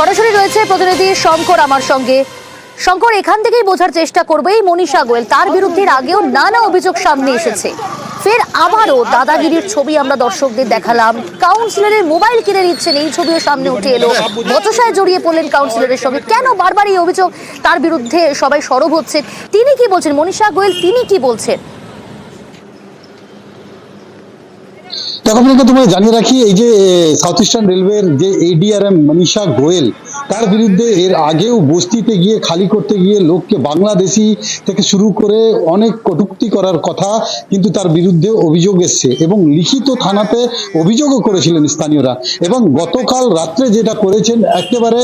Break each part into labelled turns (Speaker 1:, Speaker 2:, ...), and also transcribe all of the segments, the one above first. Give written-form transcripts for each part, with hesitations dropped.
Speaker 1: সরাসরি রয়েছে প্রতিনিধি শঙ্কর আমার সঙ্গে। শঙ্কর, এখান থেকেই বোঝার চেষ্টা করবে এই মনীষা গোয়েল, তার বিরুদ্ধে আগেও নানা অভিযোগ সামনে এসেছে, ফের আবারও দাদাগিরির ছবি আমরা দর্শকদের দেখালাম, কাউন্সিলরের মোবাইল কিনে নিচ্ছেন এই ছবিও সামনে উঠে এলো, বচসায় জড়িয়ে পড়লেন কাউন্সিলরের সঙ্গে। কেন বারবার এই অভিযোগ তার বিরুদ্ধে সবাই সরব হচ্ছেন? তিনি কি বলছেন মনীষা গোয়েল, তিনি কি বলছেন?
Speaker 2: দেখো আপনাকে তোমায় জানিয়ে রাখি, এই যে সাউথ ইস্টার্ন রেলওয়ের যে এডিআরএম মনীষা গোয়েল, তার বিরুদ্ধে এর আগেও বস্তিতে গিয়ে খালি করতে গিয়ে লোককে বাংলাদেশি থেকে শুরু করে অনেক কটূক্তি করার কথা কিন্তু তার বিরুদ্ধে অভিযোগ এসছে এবং লিখিত থানাতে অভিযোগও করেছিলেন স্থানীয়রা। এবং গতকাল রাত্রে যেটা করেছেন, একেবারে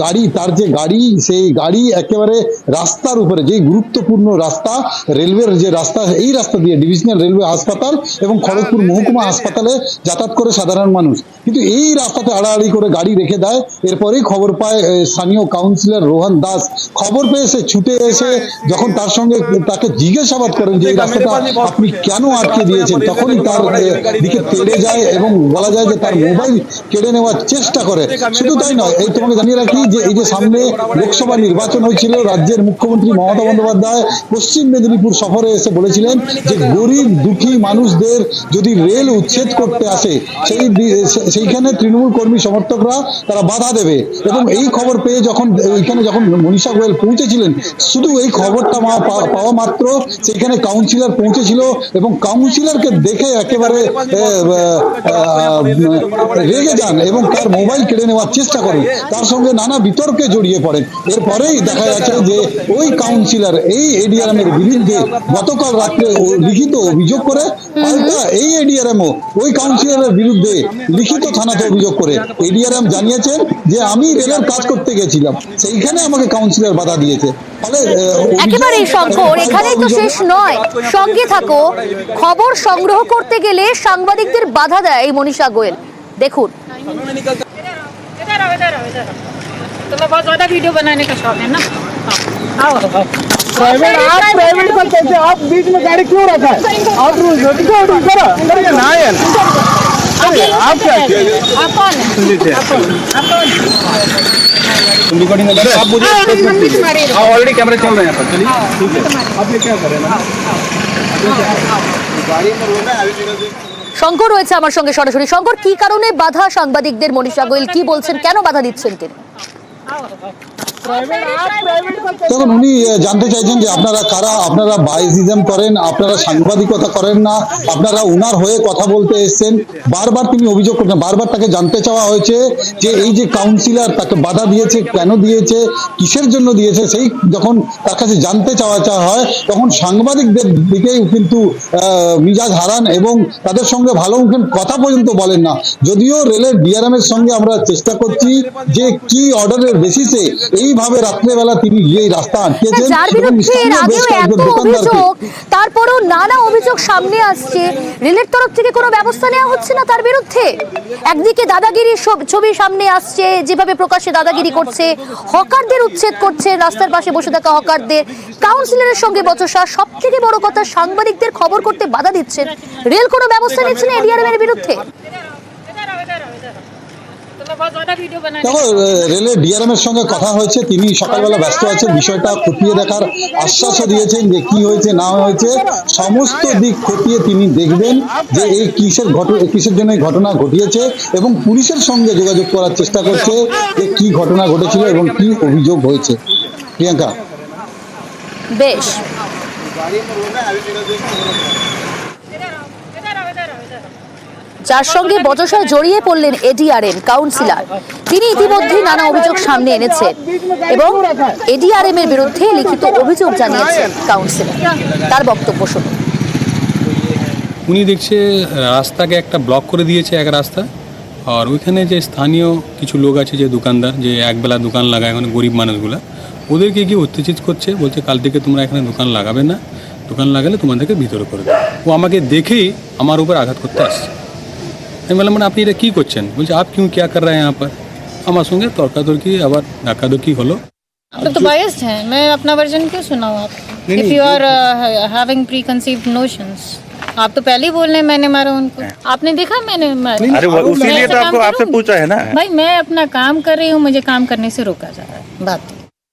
Speaker 2: গাড়ি, তার যে গাড়ি, সেই গাড়ি একেবারে রাস্তার উপরে, যে গুরুত্বপূর্ণ রাস্তা, রেলওয়ের যে রাস্তা, এই রাস্তা দিয়ে ডিভিশনাল রেলওয়ে হাসপাতাল এবং খড়গপুর মহকুমা হাসপাতালে যাতায়াত করে সাধারণ মানুষ, কিন্তু এই রাস্তাতে আড়াআড়ি করে গাড়ি রেখে দেয়। এরপরেই খবর পায় স্থানীয় কাউন্সিলর রোহন দাস। খবর পেয়ে সে ছুটে এসে যখন তার সঙ্গে তাকে জিজ্ঞাসাবাদ করেন যে এই রাস্তাটা আপনি কেন আটকে দিয়েছেন, তখনই তার দিকে তেড়ে যায় এবং বলা যায় যে তার মোবাইল কেড়ে নেওয়ার চেষ্টা করে। শুধু তাই নয়, এই তোমাকে জানিয়ে রাখি যে এই যে সামনে লোকসভা নির্বাচন হয়েছিল, রাজ্যের মুখ্যমন্ত্রী মমতা বন্দ্যোপাধ্যায় পশ্চিম মেদিনীপুর সফরে এসে বলেছিলেন যে গরিব দুঃখী মানুষদের যদি রেল উচ্ছেদ করতে আসে সেইখানে তৃণমূল কর্মী সমর্থকরা তারা বাধা দেবে। এবং এই খবর পেয়ে যখন মনীষা গোয়েল পৌঁছেছিলেন, শুধু এই খবরটা পাওয়া মাত্র সেখানে কাউন্সিলর পৌঁছেছিল এবং কাউন্সিলরকে দেখে একেবারে রেগে যান এবং তার মোবাইল কেড়ে নেওয়ার চেষ্টা করেন, তার সঙ্গে নানা বিতর্কে জড়িয়ে পড়েন। এরপরেই দেখা যাচ্ছে যে ওই কাউন্সিলর এই এডিআরএম এর বিরুদ্ধে গতকাল রাত্রে লিখিত অভিযোগ করে, পাল্টা এই এডিআরএমও ওই কাউন্সিলরের বিরুদ্ধে লিখিত থানাতে অভিযোগ করে এডিআরএম জানিয়েছেন যে আমি রেলের কাজ করতে গেছিলাম, সেইখানে আমাকে কাউন্সিলর বাধা দিয়েছে।
Speaker 1: একেবারেই শঙ্কর, এখানেই তো শেষ নয়, সঙ্গে থাকো। খবর সংগ্রহ করতে গেলে সাংবাদিকদের বাধা দেয় এই মনীষা গোয়েল, দেখুন।
Speaker 3: तुम्हें बहुत ज्यादा वीडियो बनाने का शौक है ना? आओ
Speaker 4: प्राइवेट का कैसे आप बीच में गाड़ी क्यों रखा है? आप रूल ना यार, आप क्या
Speaker 3: आप कौन है? आप कौन
Speaker 4: रिकॉर्डिंग आप मुझे ऑलरेडी कैमरे चल रहे हैं यहाँ पर, चलिए ठीक है। आप ये क्या करें ना गाड़ी में रोना है अभी।
Speaker 1: শঙ্কর রয়েছে আমার সঙ্গে সরাসরি। শঙ্কর, কি কারণে বাধা সাংবাদিকদের? মনীষা গোয়েল কি বলছেন, কেন বাধা দিচ্ছেন তিনি?
Speaker 2: তখন উনি জানতে চাইছেন যে আপনারা কারা, আপনারা বাইজিজম করেন, আপনারা সাংবাদিকতা করেন না, আপনারা উনার হয়ে কথা বলতে এসছেন। বারবার তিনি অভিযোগ করছেন, বারবার তাকে জানতে চাওয়া হয়েছে যে এই যে কাউন্সিলর তাকে বাধা দিয়েছে, কেন দিয়েছে, কিসের জন্য দিয়েছে। সেই যখন তার কাছে জানতে চাওয়া হয়, তখন সাংবাদিকদের দিকেই কিন্তু মিজাজ হারান এবং তাদের সঙ্গে ভালো মুখে কথা পর্যন্ত বলেন না। যদিও রেলের ডিআরএম এর সঙ্গে আমরা চেষ্টা করছি যে কি অর্ডারের বেসিসে এইভাবে রাত্রেবেলা তিনি গিয়ে রাস্তা আটকেছেন,
Speaker 1: তারপরও নানা অভিযোগ সামনে আসছে, রেলের তরফ থেকে কোনো ব্যবস্থা নেওয়া হচ্ছে না তার বিরুদ্ধে। একদিকে দাদাগিরির ছবি সামনে আসছে, যেভাবে প্রকাশ্যে দাদাগিরি করছে, হকারদের উচ্ছেদ করছে, রাস্তার পাশে বসে থাকা হকারদের, কাউন্সিলরের সঙ্গে বচসা, সব থেকে বড় কথা সাংবাদিকদের খবর করতে বাধা দিচ্ছেন। রেল কোনো ব্যবস্থা নিচ্ছে না এডিআরএম এর বিরুদ্ধে।
Speaker 2: দেখো, রেলের ডিআরএম এর সঙ্গে কথা হয়েছে, তিনি সকালবেলা ব্যস্ত আছেন, বিষয়টা খতিয়ে দেখার আশ্বাসও দিয়েছেন যে কি হয়েছে না হয়েছে সমস্ত দিক খতিয়ে তিনি দেখবেন যে এই কিসের জন্য ঘটনা ঘটিয়েছে এবং পুলিশের সঙ্গে যোগাযোগ করার চেষ্টা করছে যে কি ঘটনা ঘটেছিল এবং কি অভিযোগ হয়েছে। প্রিয়াঙ্কা,
Speaker 1: বেশ, যার সঙ্গে বচসায় জড়িয়ে পড়লেন এডিআরএম কাউন্সিলর, তিনি ইতিমধ্যেই নানা অভিযোগ সামনে এনেছেন এবং এডিআরএম এর বিরুদ্ধে লিখিত অভিযোগ জানিয়েছেন কাউন্সিলর। তার বক্তব্য শুনুন।
Speaker 5: উনি দেখছে রাস্তাকে একটা ব্লক করে দিয়েছে, এক রাস্তা, আর ওইখানে যে স্থানীয় কিছু লোক আছে, যে দোকানদার, যে একবেলা দোকান লাগায় এখন গরিব মানুষগুলা, ওদেরকে গিয়ে অত্যাচার করছে, বলছে কাল থেকে তোমরা এখানে দোকান লাগাবে না, দোকান লাগালে তোমাদেরকে ভিতরে করে দেবে। ও আমাকে দেখেই আমার উপর আঘাত করতে আসছে। আমি বললাম মানে আপনি এটা কী করছেন? বলছে আপ কিউ क्या कर रहे हैं यहाँ पर। আমার সঙ্গে তর্কাতর্কি আবার ধাক্কাধুক্কি হলো।
Speaker 3: आप तो बायस्ड हैं, मैं अपना वर्जन क्यों सुनाऊं आपको? If you are having preconceived notions, आप तो पहले ही बोल रहे हैं मैंने मारा उनको। आपने देखा मैंने
Speaker 6: अरे वो उसी लिए तो आपको आपसे पूछा है ना।
Speaker 3: भाई मैं अपना काम कर रही हूँ, मुझे काम करने से रोका जा रहा है, बात